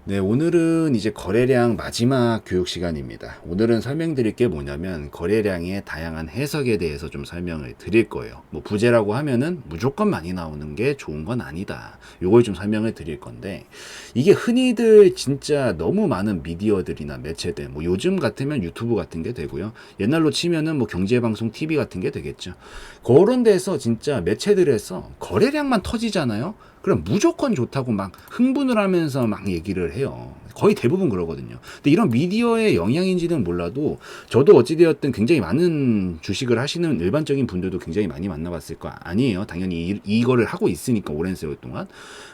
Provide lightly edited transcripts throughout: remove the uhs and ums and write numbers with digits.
네, 오늘은 이제 거래량 마지막 교육 시간입니다. 오늘은 설명드릴 게 뭐냐면 거래량의 다양한 해석에 대해서 좀 설명을 드릴 거예요. 뭐 부재라고 하면은 무조건 많이 나오는 게 좋은 건 아니다. 요걸 좀 설명을 드릴 건데 이게 흔히들 진짜 너무 많은 미디어들이나 매체들 뭐 요즘 같으면 유튜브 같은 게 되고요. 옛날로 치면은 뭐 경제방송 TV 같은 게 되겠죠. 그런 데서 진짜 매체들에서 거래량만 터지잖아요. 그럼 무조건 좋다고 막 흥분을 하면서 막 얘기를 해요. 거의 대부분 그러거든요. 근데 이런 미디어의 영향인지는 몰라도 저도 어찌되었든 굉장히 많은 주식을 하시는 일반적인 분들도 굉장히 많이 만나봤을 거 아니에요. 당연히 이거를 하고 있으니까 오랜 세월 동안.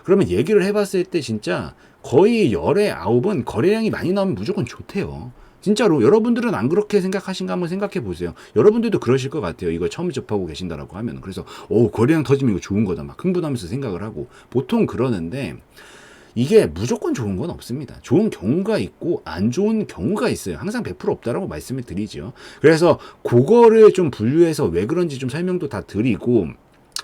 그러면 얘기를 해봤을 때 진짜 거의 열에 9은 거래량이 많이 나오면 무조건 좋대요. 진짜로 여러분들은 안 그렇게 생각하신가 한번 생각해 보세요. 여러분들도 그러실 것 같아요. 이걸 처음 접하고 계신다라고 하면. 그래서 거래량 터지면 이거 좋은 거다 막 흥분하면서 생각을 하고 보통 그러는데 이게 무조건 좋은 건 없습니다. 좋은 경우가 있고 안 좋은 경우가 있어요. 항상 100% 없다라고 말씀을 드리죠. 그래서 그거를 좀 분류해서 왜 그런지 좀 설명도 다 드리고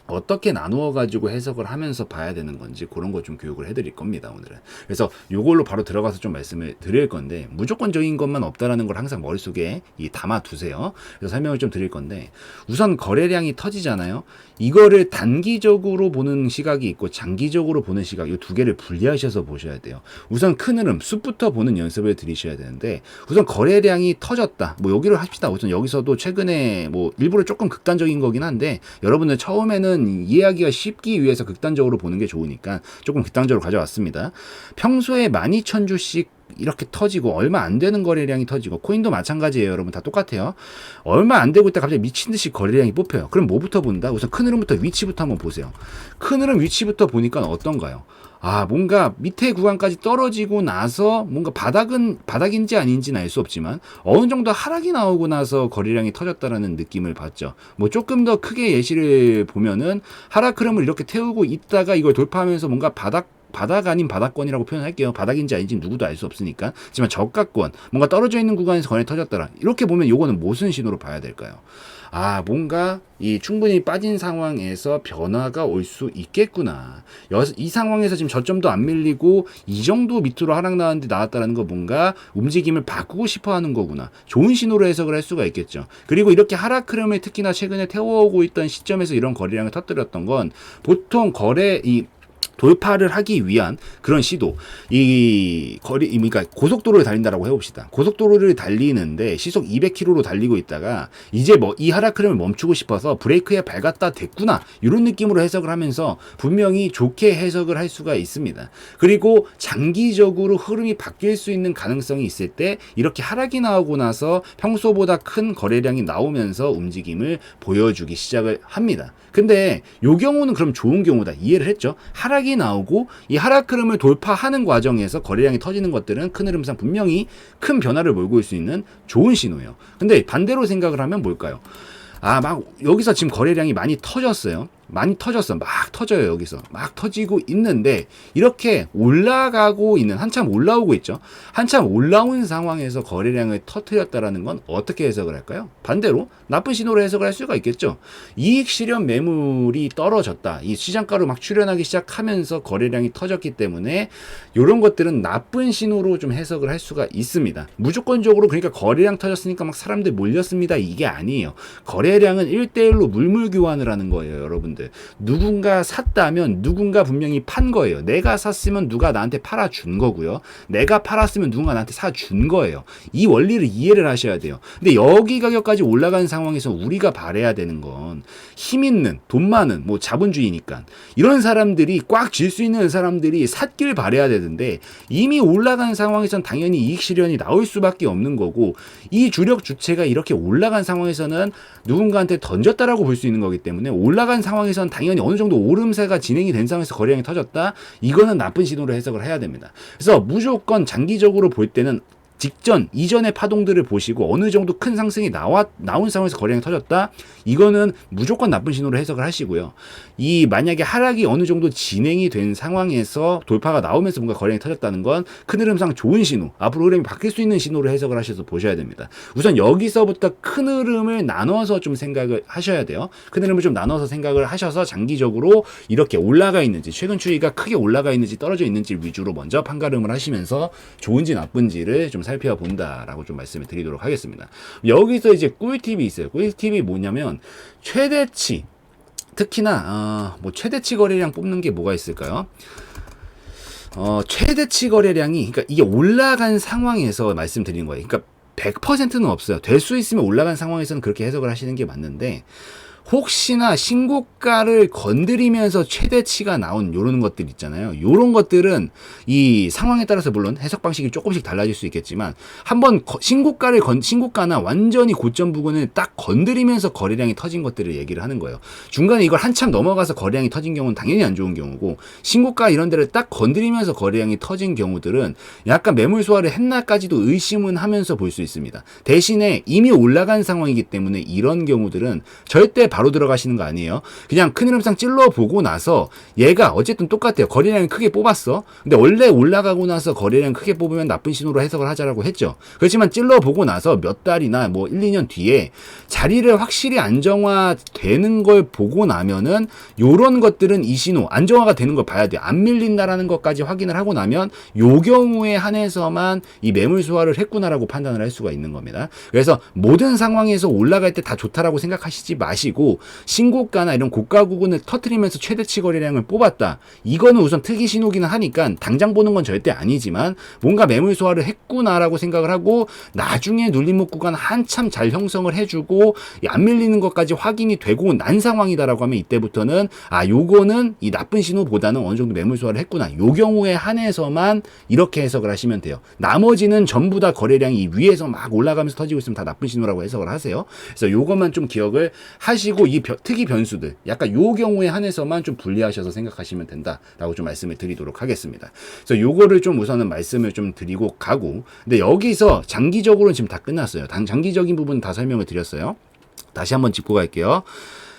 어떻게 나누어 가지고 해석을 하면서 봐야 되는 건지 그런 거 좀 교육을 해드릴 겁니다, 오늘은. 그래서 요걸로 바로 들어가서 좀 말씀을 드릴 건데 무조건적인 것만 없다라는 걸 항상 머릿속에 담아 두세요. 그래서 설명을 좀 드릴 건데 우선 거래량이 터지잖아요. 이거를 단기적으로 보는 시각이 있고 장기적으로 보는 시각, 이 두 개를 분리하셔서 보셔야 돼요. 우선 큰 흐름 숲부터 보는 연습을 들이셔야 되는데 우선 거래량이 터졌다. 뭐 여기를 합시다. 우선 여기서도 최근에 뭐 일부러 조금 극단적인 거긴 한데 여러분들 처음에는 이해하기가 쉽기 위해서 극단적으로 보는 게 좋으니까 조금 극단적으로 가져왔습니다. 평소에 12,000주씩 이렇게 터지고 얼마 안 되는 거래량이 터지고 코인도 마찬가지예요. 여러분 다 똑같아요. 얼마 안 되고 있다 갑자기 미친 듯이 거래량이 뽑혀요. 그럼 뭐부터 본다? 우선 큰 흐름부터 위치부터 한번 보세요. 큰 흐름 위치부터 보니까 어떤가요? 뭔가 밑에 구간까지 떨어지고 나서 뭔가 바닥인지 아닌지는 알 수 없지만 어느 정도 하락이 나오고 나서 거래량이 터졌다라는 느낌을 받죠. 뭐 조금 더 크게 예시를 보면은 하락 흐름을 이렇게 태우고 있다가 이걸 돌파하면서 뭔가 바닥 아닌 바닥권이라고 표현할게요. 바닥인지 아닌지 누구도 알 수 없으니까. 하지만 저가권, 뭔가 떨어져 있는 구간에서 거래 터졌더라. 이렇게 보면 요거는 무슨 신호로 봐야 될까요? 뭔가 이 충분히 빠진 상황에서 변화가 올 수 있겠구나. 이 상황에서 지금 저점도 안 밀리고 이 정도 밑으로 하락 나왔는데 나왔다는 거 뭔가 움직임을 바꾸고 싶어 하는 거구나. 좋은 신호로 해석을 할 수가 있겠죠. 그리고 이렇게 하락 흐름을 특히나 최근에 태워오고 있던 시점에서 이런 거래량을 터뜨렸던 건 보통 돌파를 하기 위한 그런 시도. 그러니까 고속도로를 달린다라고 해봅시다. 고속도로를 달리는데 시속 200km로 달리고 있다가 이제 이 하락 흐름을 멈추고 싶어서 브레이크에 밟았다 됐구나. 이런 느낌으로 해석을 하면서 분명히 좋게 해석을 할 수가 있습니다. 그리고 장기적으로 흐름이 바뀔 수 있는 가능성이 있을 때 이렇게 하락이 나오고 나서 평소보다 큰 거래량이 나오면서 움직임을 보여주기 시작을 합니다. 근데 요 경우는 그럼 좋은 경우다. 이해를 했죠? 하락이 나오고 이 하락 흐름을 돌파하는 과정에서 거래량이 터지는 것들은 큰 흐름상 분명히 큰 변화를 몰고 올 수 있는 좋은 신호예요. 근데 반대로 생각을 하면 뭘까요? 막 여기서 지금 거래량이 많이 터졌어요. 많이 터졌어. 막 터져요. 여기서 막 터지고 있는데 이렇게 올라가고 있는 한참 올라오고 있죠. 한참 올라온 상황에서 거래량을 터뜨렸다라는 건 어떻게 해석을 할까요? 반대로 나쁜 신호로 해석을 할 수가 있겠죠. 이익 실현 매물이 떨어졌다. 이 시장가로 막 출현하기 시작하면서 거래량이 터졌기 때문에 이런 것들은 나쁜 신호로 좀 해석을 할 수가 있습니다. 무조건적으로 그러니까 거래량 터졌으니까 막 사람들 몰렸습니다. 이게 아니에요. 거래량은 1대1로 물물 교환을 하는 거예요, 여러분. 누군가 샀다면 누군가 분명히 판 거예요. 내가 샀으면 누가 나한테 팔아준 거고요. 내가 팔았으면 누군가 나한테 사준 거예요. 이 원리를 이해를 하셔야 돼요. 근데 여기 가격까지 올라간 상황에서 우리가 바라야 되는 건 힘 있는, 돈 많은, 뭐 자본주의니까 이런 사람들이 꽉 쥘 수 있는 사람들이 샀길 바라야 되는데 이미 올라간 상황에선 당연히 이익 실현이 나올 수밖에 없는 거고 이 주력 주체가 이렇게 올라간 상황에서는 누군가한테 던졌다라고 볼 수 있는 거기 때문에 올라간 상황에선 당연히 어느 정도 오름세가 진행이 된 상황에서 거래량이 터졌다. 이거는 나쁜 신호로 해석을 해야 됩니다. 그래서 무조건 장기적으로 볼 때는 직전 이전의 파동들을 보시고 어느 정도 큰 상승이 나온 상황에서 거래량이 터졌다. 이거는 무조건 나쁜 신호로 해석을 하시고요. 이 만약에 하락이 어느 정도 진행이 된 상황에서 돌파가 나오면서 뭔가 거래량이 터졌다는 건 큰 흐름상 좋은 신호, 앞으로 흐름이 바뀔 수 있는 신호로 해석을 하셔서 보셔야 됩니다. 우선 여기서부터 큰 흐름을 나눠서 좀 생각을 하셔야 돼요. 큰 흐름을 좀 나눠서 생각을 하셔서 장기적으로 이렇게 올라가 있는지, 최근 추이가 크게 올라가 있는지 떨어져 있는지 위주로 먼저 판가름을 하시면서 좋은지 나쁜지를 좀 살펴본다라고 좀 말씀을 드리도록 하겠습니다. 여기서 이제 꿀팁이 있어요. 꿀팁이 뭐냐면 최대치, 특히나 뭐 최대치 거래량 뽑는 게 뭐가 있을까요? 최대치 거래량이, 그러니까 이게 올라간 상황에서 말씀드리는 거예요. 그러니까 100%는 없어요. 될 수 있으면 올라간 상황에서는 그렇게 해석을 하시는 게 맞는데, 혹시나 신고가를 건드리면서 최대치가 나온 요런 것들 있잖아요. 요런 것들은 이 상황에 따라서 물론 해석 방식이 조금씩 달라질 수 있겠지만, 한번 신고가나 완전히 고점 부근을 딱 건드리면서 거래량이 터진 것들을 얘기를 하는 거예요. 중간에 이걸 한참 넘어가서 거래량이 터진 경우는 당연히 안 좋은 경우고, 신고가 이런 데를 딱 건드리면서 거래량이 터진 경우들은 약간 매물 소화를 했나까지도 의심은 하면서 볼 수 있습니다. 대신에 이미 올라간 상황이기 때문에 이런 경우들은 절대 바로 들어가시는 거 아니에요. 그냥 큰 흐름상 찔러보고 나서 얘가 어쨌든 똑같아요. 거래량이 크게 뽑았어. 근데 원래 올라가고 나서 거래량 크게 뽑으면 나쁜 신호로 해석을 하자라고 했죠. 그렇지만 찔러보고 나서 몇 달이나 뭐 1, 2년 뒤에 자리를 확실히 안정화되는 걸 보고 나면은 요런 것들은 이 신호, 안정화가 되는 걸 봐야 돼요. 안 밀린다라는 것까지 확인을 하고 나면 요 경우에 한해서만 이 매물 소화를 했구나라고 판단을 할 수가 있는 겁니다. 그래서 모든 상황에서 올라갈 때 다 좋다라고 생각하시지 마시고, 신고가나 이런 고가 구간을 터트리면서 최대치 거래량을 뽑았다. 이거는 우선 특이 신호기는 하니까 당장 보는 건 절대 아니지만 뭔가 매물 소화를 했구나라고 생각을 하고, 나중에 눌림목 구간 한참 잘 형성을 해주고 안 밀리는 것까지 확인이 되고 난 상황이다라고 하면 이때부터는 요거는 이 나쁜 신호보다는 어느 정도 매물 소화를 했구나. 요 경우에 한해서만 이렇게 해석을 하시면 돼요. 나머지는 전부 다 거래량이 위에서 막 올라가면서 터지고 있으면 다 나쁜 신호라고 해석을 하세요. 그래서 요것만 좀 기억을 하시고, 이 특이 변수들 약간 요 경우에 한해서만 좀 분리하셔서 생각하시면 된다라고 좀 말씀을 드리도록 하겠습니다. 그래서 요거를 좀 우선은 말씀을 좀 드리고 가고, 근데 여기서 장기적으로는 지금 다 끝났어요. 장기적인 부분 다 설명을 드렸어요. 다시 한번 짚고 갈게요.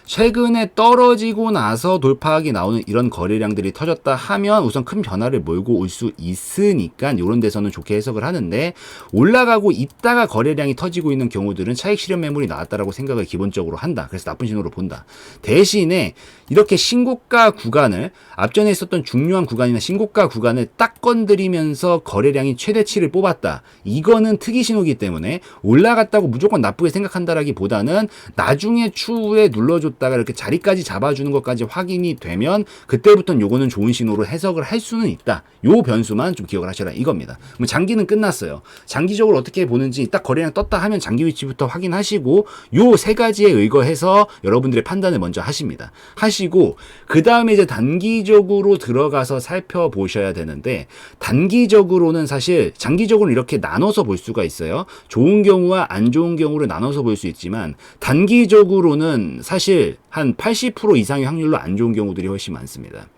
최근에 떨어지고 나서 돌파하기 나오는 이런 거래량들이 터졌다 하면 우선 큰 변화를 몰고 올 수 있으니까 이런 데서는 좋게 해석을 하는데, 올라가고 있다가 거래량이 터지고 있는 경우들은 차익 실현 매물이 나왔다라고 생각을 기본적으로 한다. 그래서 나쁜 신호로 본다. 대신에 이렇게 신고가 구간을, 앞전에 있었던 중요한 구간이나 신고가 구간을 딱 건드리면서 거래량이 최대치를 뽑았다. 이거는 특이 신호이기 때문에 올라갔다고 무조건 나쁘게 생각한다라기보다는 나중에 추후에 눌러줬다가 이렇게 자리까지 잡아주는 것까지 확인이 되면 그때부터는 요거는 좋은 신호로 해석을 할 수는 있다. 요 변수만 좀 기억을 하셔라 이겁니다. 그럼 장기는 끝났어요. 장기적으로 어떻게 보는지 딱 거래량 떴다 하면 장기 위치부터 확인하시고, 요 세 가지에 의거해서 여러분들의 판단을 먼저 하십니다. 하시고 그 다음에 이제 단기적으로 들어가서 살펴보셔야 되는데, 단기적으로는 사실 장기적으로는 이렇게 나눠서 볼 수가 있어요. 좋은 경우와 안 좋은 경우를 나눠서 볼 수 있지만, 단기적으로는 사실 한 80% 이상의 확률로 안 좋은 경우들이 훨씬 많습니다.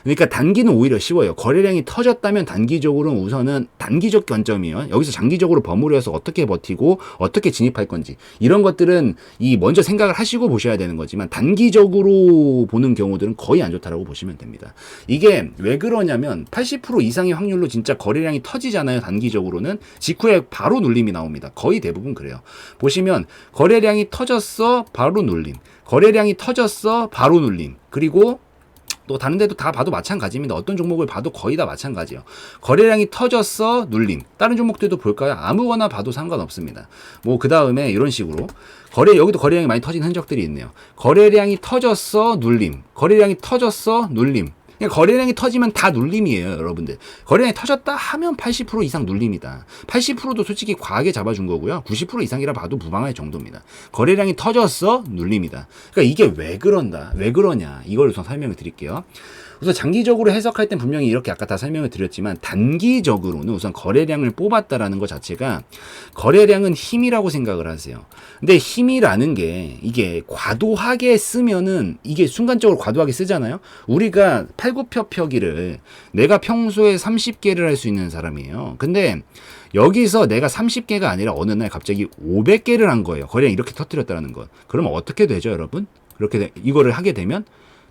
그러니까 단기는 오히려 쉬워요. 거래량이 터졌다면 단기적으로는 우선은 단기적 관점이에요. 여기서 장기적으로 버무려서 어떻게 버티고 어떻게 진입할 건지 이런 것들은 먼저 생각을 하시고 보셔야 되는 거지만, 단기적으로 보는 경우들은 거의 안 좋다라고 보시면 됩니다. 이게 왜 그러냐면 80% 이상의 확률로 진짜 거래량이 터지잖아요. 단기적으로는 직후에 바로 눌림이 나옵니다. 거의 대부분 그래요. 보시면 거래량이 터졌어 바로 눌림, 거래량이 터졌어 바로 눌림, 그리고 또 다른 데도 다 봐도 마찬가지입니다. 어떤 종목을 봐도 거의 다 마찬가지예요. 거래량이 터졌어 눌림. 다른 종목들도 볼까요? 아무거나 봐도 상관없습니다. 뭐 그 다음에 이런 식으로 여기도 거래량이 많이 터진 흔적들이 있네요. 거래량이 터졌어 눌림, 거래량이 터졌어 눌림. 그냥 거래량이 터지면 다 눌림이에요, 여러분들. 거래량이 터졌다 하면 80% 이상 눌림이다. 80%도 솔직히 과하게 잡아준 거고요. 90% 이상이라 봐도 무방할 정도입니다. 거래량이 터졌어 눌림이다. 그러니까 이게 왜 그러냐, 이걸 우선 설명을 드릴게요. 우선 장기적으로 해석할 땐 분명히 이렇게 아까 다 설명을 드렸지만 단기적으로는 우선 거래량을 뽑았다라는 것 자체가 거래량은 힘이라고 생각을 하세요. 근데 힘이라는 게 이게 과도하게 쓰면은 이게 순간적으로 과도하게 쓰잖아요. 우리가 팔굽혀펴기를 내가 평소에 30개를 할 수 있는 사람이에요. 근데 여기서 내가 30개가 아니라 어느 날 갑자기 500개를 한 거예요. 거래량 이렇게 터뜨렸다는 것. 그러면 어떻게 되죠, 여러분? 그렇게 이거를 하게 되면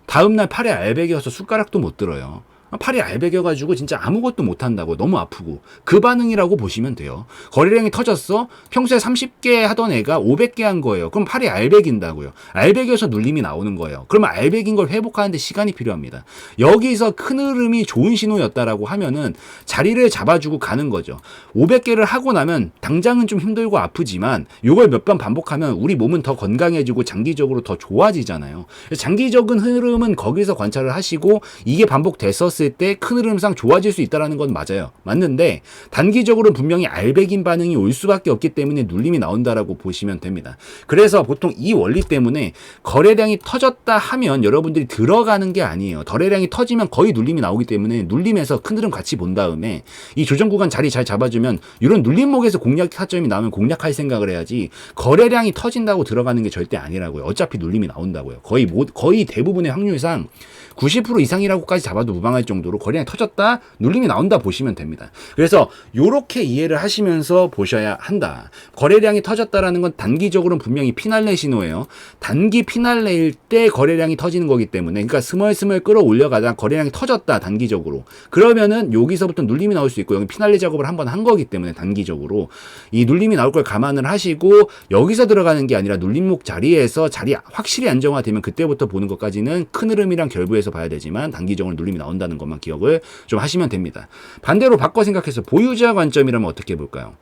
다음날 팔에 알배기여서 숟가락도 못 들어요. 팔이 알배겨가지고 진짜 아무것도 못한다고 너무 아프고 그 반응이라고 보시면 돼요. 거래량이 터졌어? 평소에 30개 하던 애가 500개 한 거예요. 그럼 팔이 알배긴다고요. 알배겨서 눌림이 나오는 거예요. 그러면 알배긴 걸 회복하는데 시간이 필요합니다. 여기서 큰 흐름이 좋은 신호였다라고 하면은 자리를 잡아주고 가는 거죠. 500개를 하고 나면 당장은 좀 힘들고 아프지만 이걸 몇 번 반복하면 우리 몸은 더 건강해지고 장기적으로 더 좋아지잖아요. 장기적인 흐름은 거기서 관찰을 하시고 이게 반복됐었을 때 큰 흐름상 좋아질 수 있다는 건 맞아요. 맞는데 단기적으로 분명히 알배긴 반응이 올 수밖에 없기 때문에 눌림이 나온다라고 보시면 됩니다. 그래서 보통 이 원리 때문에 거래량이 터졌다 하면 여러분들이 들어가는 게 아니에요. 거래량이 터지면 거의 눌림이 나오기 때문에 눌림에서 큰 흐름 같이 본 다음에 이 조정 구간 자리 잘 잡아주면 이런 눌림목에서 공략 타점이 나오면 공략할 생각을 해야지 거래량이 터진다고 들어가는 게 절대 아니라고요. 어차피 눌림이 나온다고요. 거의 대부분의 확률상 90% 이상이라고까지 잡아도 무방할 정도로 거래량이 터졌다, 눌림이 나온다 보시면 됩니다. 그래서 요렇게 이해를 하시면서 보셔야 한다. 거래량이 터졌다라는 건 단기적으로는 분명히 피날레 신호예요. 단기 피날레일 때 거래량이 터지는 거기 때문에 그러니까 스멀스멀 끌어올려가다 거래량이 터졌다 단기적으로. 그러면은 여기서부터 눌림이 나올 수 있고 여기 피날레 작업을 한번 한 거기 때문에 단기적으로 이 눌림이 나올 걸 감안을 하시고 여기서 들어가는 게 아니라 눌림목 자리에서 자리 확실히 안정화되면 그때부터 보는 것까지는 큰 흐름이랑 결부해서 봐야 되지만 단기적으로 눌림이 나온다는 것만 기억을 좀 하시면 됩니다. 반대로 바꿔 생각해서 보유자 관점이라면 어떻게 볼까요?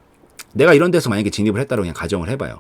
내가 이런 데서 만약에 진입을 했다고 그냥 가정을 해봐요.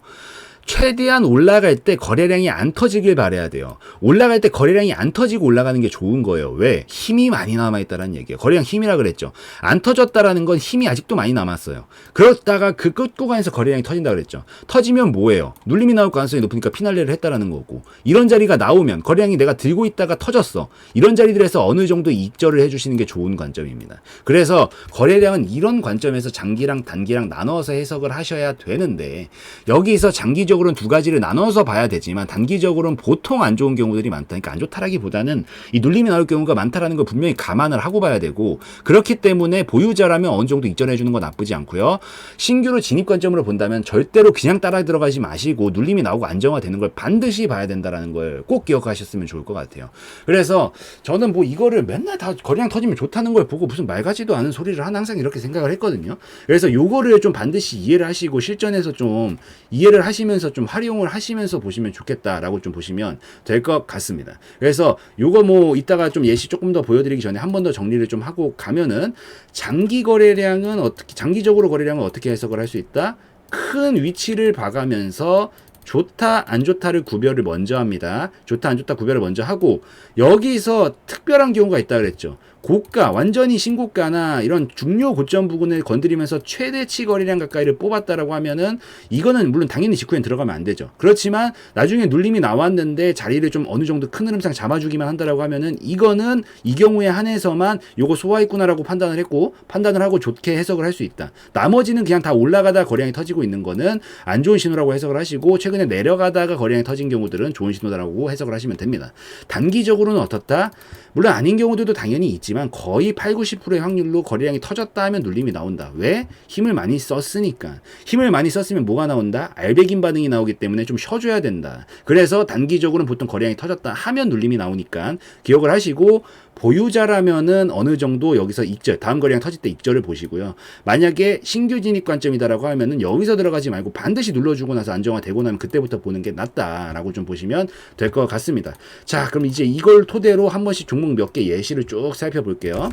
최대한 올라갈 때 거래량이 안 터지길 바라야 돼요. 올라갈 때 거래량이 안 터지고 올라가는 게 좋은 거예요. 왜? 힘이 많이 남아있다는 얘기예요. 거래량 힘이라 그랬죠. 안 터졌다라는 건 힘이 아직도 많이 남았어요. 그렇다가 그 끝구간에서 거래량이 터진다 그랬죠. 터지면 뭐예요? 눌림이 나올 가능성이 높으니까 피날레를 했다라는 거고, 이런 자리가 나오면 거래량이 내가 들고 있다가 터졌어. 이런 자리들에서 어느 정도 익절을 해주시는 게 좋은 관점입니다. 그래서 거래량은 이런 관점에서 장기랑 단기랑 나눠서 해석을 하셔야 되는데 여기서 장기적으로 단기적으로는 두 가지를 나눠서 봐야 되지만 단기적으로는 보통 안 좋은 경우들이 많다. 그러니까 안 좋다라기보다는 이 눌림이 나올 경우가 많다라는 걸 분명히 감안을 하고 봐야 되고, 그렇기 때문에 보유자라면 어느 정도 익절해 주는 건 나쁘지 않고요. 신규로 진입 관점으로 본다면 절대로 그냥 따라 들어가지 마시고 눌림이 나오고 안정화되는 걸 반드시 봐야 된다라는 걸 꼭 기억하셨으면 좋을 것 같아요. 그래서 저는 뭐 이거를 맨날 다 거래량 터지면 좋다는 걸 보고 무슨 말 같지도 않은 소리를 하나 항상 이렇게 생각을 했거든요. 그래서 요거를 좀 반드시 이해를 하시고 실전에서 좀 이해를 하시면서 좀 활용을 하시면서 보시면 좋겠다라고 좀 보시면 될 것 같습니다. 그래서 요거 뭐 이따가 좀 예시 조금 더 보여드리기 전에 한 번 더 정리를 좀 하고 가면은, 장기 거래량은 어떻게, 장기적으로 거래량은 어떻게 해석을 할 수 있다? 큰 위치를 봐가면서 좋다 안 좋다를 구별을 먼저 합니다. 좋다 안 좋다 구별을 먼저 하고, 여기서 특별한 경우가 있다 그랬죠. 고가, 완전히 신고가나 이런 중요 고점 부근을 건드리면서 최대치 거래량 가까이를 뽑았다라고 하면은 이거는 물론 당연히 직후엔 들어가면 안 되죠. 그렇지만 나중에 눌림이 나왔는데 자리를 좀 어느 정도 큰 흐름상 잡아주기만 한다라고 하면은 이거는 이 경우에 한해서만 요거 소화했구나라고 판단을 했고, 판단을 하고 좋게 해석을 할 수 있다. 나머지는 그냥 다 올라가다 거래량이 터지고 있는 거는 안 좋은 신호라고 해석을 하시고, 최근에 내려가다가 거래량이 터진 경우들은 좋은 신호다라고 해석을 하시면 됩니다. 단기적으로는 어떻다? 물론 아닌 경우들도 당연히 있지만 거의 80-90%의 확률로 거래량이 터졌다 하면 눌림이 나온다. 왜? 힘을 많이 썼으니까. 힘을 많이 썼으면 뭐가 나온다? 알배긴 반응이 나오기 때문에 좀 쉬어줘야 된다. 그래서 단기적으로는 보통 거래량이 터졌다 하면 눌림이 나오니까 기억을 하시고, 보유자라면은 어느 정도 여기서 익절, 다음 거래량 터질 때 익절을 보시고요. 만약에 신규 진입 관점이다라고 하면은 여기서 들어가지 말고 반드시 눌러주고 나서 안정화되고 나면 그때부터 보는 게 낫다라고 좀 보시면 될 것 같습니다. 자, 그럼 이제 이걸 토대로 한 번씩 종목 몇 개 예시를 쭉 살펴볼게요.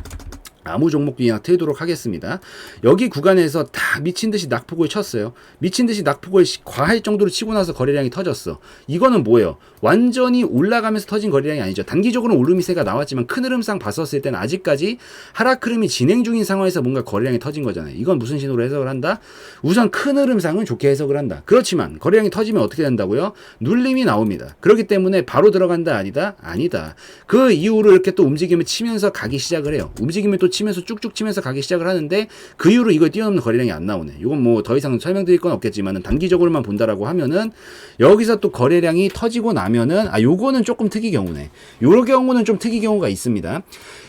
아무 종목도 그냥 틀도록 하겠습니다. 여기 구간에서 다 미친듯이 낙폭을 쳤어요. 미친듯이 낙폭을 과할 정도로 치고 나서 거래량이 터졌어. 이거는 뭐예요? 완전히 올라가면서 터진 거래량이 아니죠. 단기적으로는 오르미세가 나왔지만 큰 흐름상 봤었을 때는 아직까지 하락 흐름이 진행 중인 상황에서 뭔가 거래량이 터진 거잖아요. 이건 무슨 신호로 해석을 한다? 우선 큰 흐름상은 좋게 해석을 한다. 그렇지만 거래량이 터지면 어떻게 된다고요? 눌림이 나옵니다. 그렇기 때문에 바로 들어간다 아니다? 아니다. 그 이후로 이렇게 또 움직임을 치면서 가기 시작을 해요. 움직임을 또 치면서 쭉쭉 치면서 가기 시작을 하는데 그 이후로 이걸 뛰어넘는 거래량이 안 나오네. 이건 뭐 더 이상 설명드릴 건 없겠지만 단기적으로만 본다라고 하면은 여기서 또 거래량이 터지고 나면은 요거는 조금 특이 경우네. 요런 경우는 좀 특이 경우가 있습니다.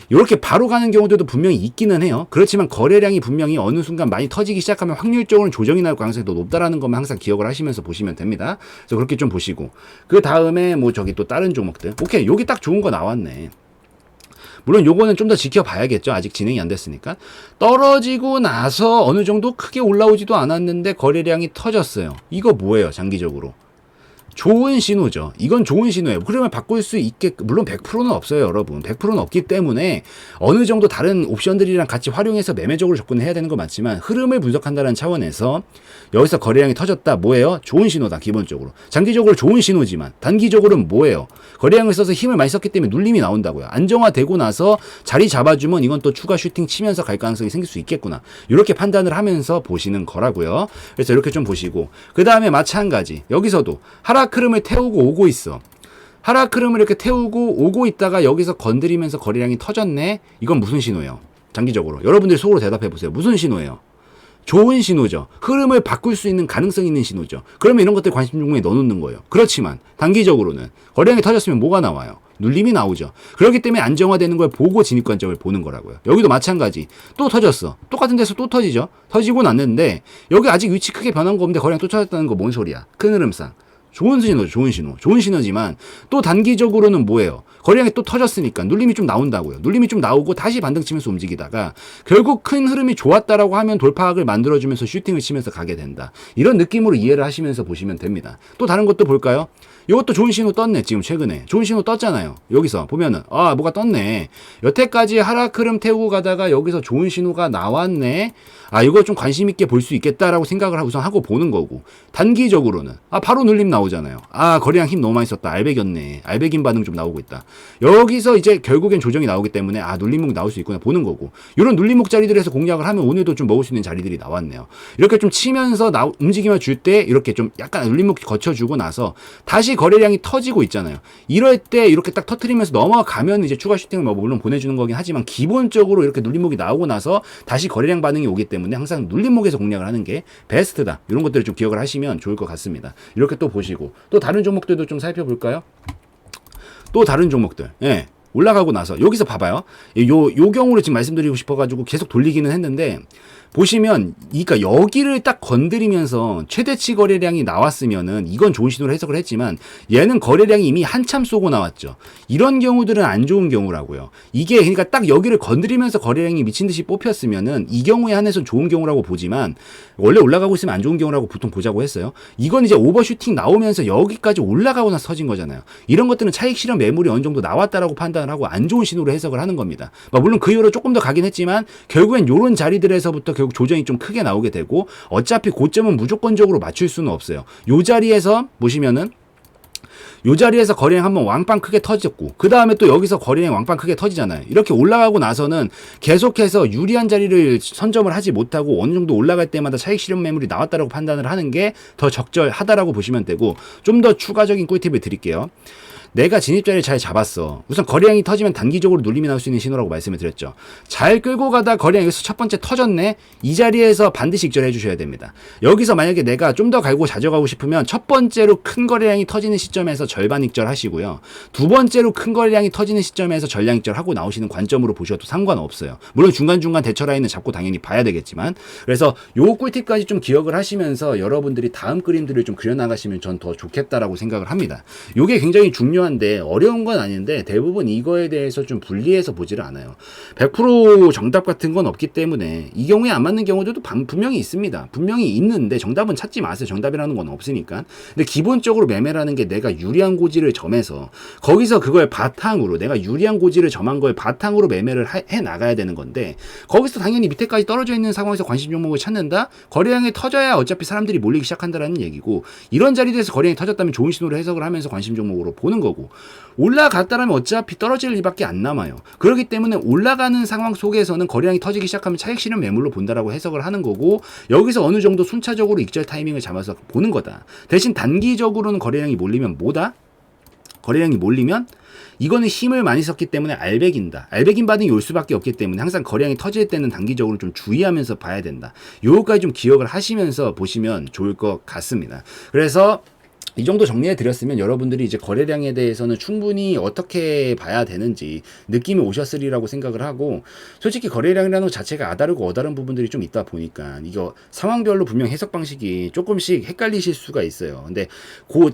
이렇게 바로 가는 경우들도 분명히 있기는 해요. 그렇지만 거래량이 분명히 어느 순간 많이 터지기 시작하면 확률적으로는 조정이 나올 가능성이 더 높다라는 것만 항상 기억을 하시면서 보시면 됩니다. 그래서 그렇게 좀 보시고 그 다음에 뭐 저기 또 다른 종목들 오케이 여기 딱 좋은 거 나왔네. 물론 요거는 좀 더 지켜봐야겠죠. 아직 진행이 안 됐으니까. 떨어지고 나서 어느 정도 크게 올라오지도 않았는데 거래량이 터졌어요. 이거 뭐예요? 장기적으로. 좋은 신호죠. 이건 좋은 신호예요. 그러면 바꿀 수 물론 100%는 없어요, 여러분. 100%는 없기 때문에 어느 정도 다른 옵션들이랑 같이 활용해서 매매적으로 접근해야 되는 건 맞지만 흐름을 분석한다는 차원에서 여기서 거래량이 터졌다. 뭐예요? 좋은 신호다, 기본적으로. 장기적으로 좋은 신호지만 단기적으로는 뭐예요? 거래량을 써서 힘을 많이 썼기 때문에 눌림이 나온다고요. 안정화되고 나서 자리 잡아주면 이건 또 추가 슈팅 치면서 갈 가능성이 생길 수 있겠구나. 이렇게 판단을 하면서 보시는 거라고요. 그래서 이렇게 좀 보시고 그 다음에 마찬가지 여기서도 하락 흐름을 태우고 오고 있어. 하락 흐름을 이렇게 태우고 오고 있다가 여기서 건드리면서 거래량이 터졌네. 이건 무슨 신호예요? 장기적으로 여러분들이 속으로 대답해 보세요. 무슨 신호예요? 좋은 신호죠. 흐름을 바꿀 수 있는 가능성이 있는 신호죠. 그러면 이런 것들 관심 종목에 넣어놓는 거예요. 그렇지만 단기적으로는 거래량이 터졌으면 뭐가 나와요? 눌림이 나오죠. 그렇기 때문에 안정화되는 걸 보고 진입 관점을 보는 거라고요. 여기도 마찬가지. 또 터졌어. 똑같은 데서 또 터지죠. 터지고 났는데 여기 아직 위치 크게 변한 거 없는데 거래량 또 터졌다는 거 뭔 소리야? 큰 흐름상. 좋은 신호죠. 좋은 신호. 좋은 신호지만 또 단기적으로는 뭐예요? 거래량이 또 터졌으니까 눌림이 좀 나온다고요. 눌림이 좀 나오고 다시 반등 치면서 움직이다가 결국 큰 흐름이 좋았다라고 하면 돌파학을 만들어주면서 슈팅을 치면서 가게 된다. 이런 느낌으로 이해를 하시면서 보시면 됩니다. 또 다른 것도 볼까요? 이것도 좋은 신호 떴네. 지금 최근에 좋은 신호 떴잖아요. 여기서 보면은 뭐가 떴네. 여태까지 하락 흐름 태우고 가다가 여기서 좋은 신호가 나왔네. 이거 좀 관심 있게 볼 수 있겠다라고 생각을 우선 하고 보는 거고, 단기적으로는 바로 눌림 나오잖아요. 거래량 힘 너무 많이 썼다. 알배겼네. 알배긴 반응 좀 나오고 있다. 여기서 이제 결국엔 조정이 나오기 때문에 눌림목 나올 수 있구나 보는 거고, 이런 눌림목 자리들에서 공략을 하면 오늘도 좀 먹을 수 있는 자리들이 나왔네요. 이렇게 좀 치면서 움직임을 줄 때 이렇게 좀 약간 눌림목 거쳐주고 나서 다시 거래량이 터지고 있잖아요. 이럴 때 이렇게 딱 터트리면서 넘어가면 이제 추가 슈팅을 물론 보내주는 거긴 하지만 기본적으로 이렇게 눌림목이 나오고 나서 다시 거래량 반응이 오기 때문에 항상 눌림목에서 공략을 하는 게 베스트다. 이런 것들을 좀 기억을 하시면 좋을 것 같습니다. 이렇게 또 보시고 또 다른 종목들도 좀 살펴볼까요? 또 다른 종목들. 올라가고 나서 여기서 봐봐요. 요 경우를 지금 말씀드리고 싶어가지고 계속 돌리기는 했는데 보시면 그러니까 여기를 딱 건드리면서 최대치 거래량이 나왔으면은 이건 좋은 신호로 해석을 했지만 얘는 거래량이 이미 한참 쏘고 나왔죠. 이런 경우들은 안 좋은 경우라고요. 이게 그러니까 딱 여기를 건드리면서 거래량이 미친 듯이 뽑혔으면은 이 경우에 한해서 좋은 경우라고 보지만 원래 올라가고 있으면 안 좋은 경우라고 보통 보자고 했어요. 이건 이제 오버슈팅 나오면서 여기까지 올라가고 나서 터진 거잖아요. 이런 것들은 차익 실현 매물이 어느 정도 나왔다라고 판단을 하고 안 좋은 신호로 해석을 하는 겁니다. 물론 그 이후로 조금 더 가긴 했지만 결국엔 요런 자리들에서부터 결국 조정이 좀 크게 나오게 되고 어차피 고점은 무조건적으로 맞출 수는 없어요. 요 자리에서 보시면은 요 자리에서 거래량 한번 왕빵 크게 터졌고 그 다음에 또 여기서 거래량 왕빵 크게 터지잖아요. 이렇게 올라가고 나서는 계속해서 유리한 자리를 선점을 하지 못하고 어느 정도 올라갈 때마다 차익 실현 매물이 나왔다라고 판단을 하는 게 더 적절하다라고 보시면 되고, 좀 더 추가적인 꿀팁을 드릴게요. 내가 진입자리를 잘 잡았어. 우선 거래량이 터지면 단기적으로 눌림이 나올 수 있는 신호라고 말씀을 드렸죠. 잘 끌고 가다 거래량 여기서 첫 번째 터졌네. 이 자리에서 반드시 익절해 주셔야 됩니다. 여기서 만약에 내가 좀 더 갈고 가져가고 싶으면 첫 번째로 큰 거래량이 터지는 시점에서 절반 익절하시고요. 두 번째로 큰 거래량이 터지는 시점에서 전량 익절하고 나오시는 관점으로 보셔도 상관없어요. 물론 중간중간 대처 라인은 잡고 당연히 봐야 되겠지만, 그래서 요 꿀팁까지 좀 기억을 하시면서 여러분들이 다음 그림들을 좀 그려나가시면 전 더 좋겠다라고 생각을 합니다. 요게 굉장히 중요한 중요한데 어려운 건 아닌데 대부분 이거에 대해서 좀 분리해서 보지를 않아요. 100% 정답 같은 건 없기 때문에 이 경우에 안 맞는 경우들도 분명히 있습니다. 분명히 있는데 정답은 찾지 마세요. 정답이라는 건 없으니까. 근데 기본적으로 매매라는 게 내가 유리한 고지를 점해서 거기서 그걸 바탕으로 내가 유리한 고지를 점한 걸 바탕으로 매매를 해 나가야 되는 건데 거기서 당연히 밑에까지 떨어져 있는 상황에서 관심 종목을 찾는다? 거래량이 터져야 어차피 사람들이 몰리기 시작한다라는 얘기고 이런 자리에서 거래량이 터졌다면 좋은 신호를 해석을 하면서 관심 종목으로 보는 거고 올라갔다라면 어차피 떨어질 일밖에 안 남아요. 그렇기 때문에 올라가는 상황 속에서는 거래량이 터지기 시작하면 차익 실현 매물로 본다라고 해석을 하는 거고 여기서 어느 정도 순차적으로 익절 타이밍을 잡아서 보는 거다. 대신 단기적으로는 거래량이 몰리면 뭐다? 거래량이 몰리면 이거는 힘을 많이 썼기 때문에 알배긴다. 알배긴 반응이 올 수밖에 없기 때문에 항상 거래량이 터질 때는 단기적으로 좀 주의하면서 봐야 된다. 요거까지 좀 기억을 하시면서 보시면 좋을 것 같습니다. 그래서 이 정도 정리해 드렸으면 여러분들이 이제 거래량에 대해서는 충분히 어떻게 봐야 되는지 느낌이 오셨으리라고 생각을 하고 솔직히 거래량이라는 것 자체가 아다르고 어다른 부분들이 좀 있다 보니까 이거 상황별로 분명 해석 방식이 조금씩 헷갈리실 수가 있어요. 근데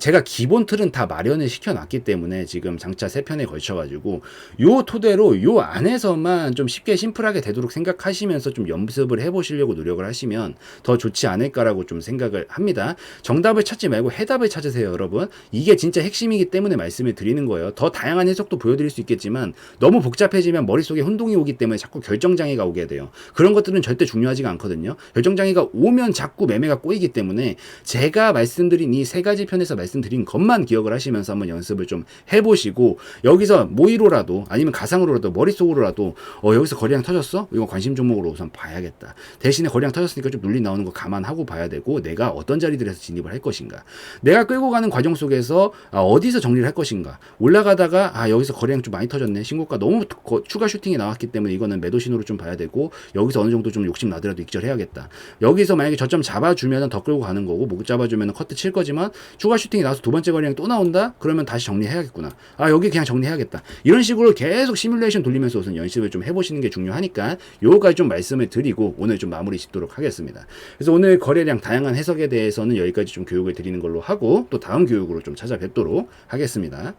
제가 기본 틀은 다 마련을 시켜놨기 때문에 지금 장차 3편에 걸쳐가지고 요 토대로 요 안에서만 좀 쉽게 심플하게 되도록 생각하시면서 좀 연습을 해보시려고 노력을 하시면 더 좋지 않을까라고 좀 생각을 합니다. 정답을 찾지 말고 해답을 찾으세요. 여러분 이게 진짜 핵심이기 때문에 말씀을 드리는 거예요. 더 다양한 해석도 보여드릴 수 있겠지만 너무 복잡해지면 머릿속에 혼동이 오기 때문에 자꾸 결정장애가 오게 돼요. 그런 것들은 절대 중요하지가 않거든요. 결정장애가 오면 자꾸 매매가 꼬이기 때문에 제가 말씀드린 이 3가지 편에서 말씀드린 것만 기억을 하시면서 한번 연습을 좀 해보시고 여기서 모의로라도 아니면 가상으로라도 머릿속으로라도 여기서 거래량 터졌어? 이거 관심 종목으로 우선 봐야겠다. 대신에 거래량 터졌으니까 좀 눌림 나오는 거 감안하고 봐야 되고 내가 어떤 자리들에서 진입을 할 것인가. 내가 끌고 가는 과정 속에서 어디서 정리를 할 것인가. 올라가다가 여기서 거래량 좀 많이 터졌네. 신고가 너무 추가 슈팅이 나왔기 때문에 이거는 매도 신호로 좀 봐야 되고 여기서 어느 정도 좀 욕심 나더라도 익절해야겠다. 여기서 만약에 저점 잡아주면 더 끌고 가는 거고 못 잡아주면 커트 칠 거지만 추가 슈팅이 나와서 2번째 거래량이 또 나온다? 그러면 다시 정리해야겠구나. 여기 그냥 정리해야겠다. 이런 식으로 계속 시뮬레이션 돌리면서 우선 연습을 좀 해보시는 게 중요하니까 요거까지 좀 말씀을 드리고 오늘 좀 마무리 짓도록 하겠습니다. 그래서 오늘 거래량 다양한 해석에 대해서는 여기까지 좀 교육을 드리는 걸로 하고 또 다음 교육으로 좀 찾아뵙도록 하겠습니다.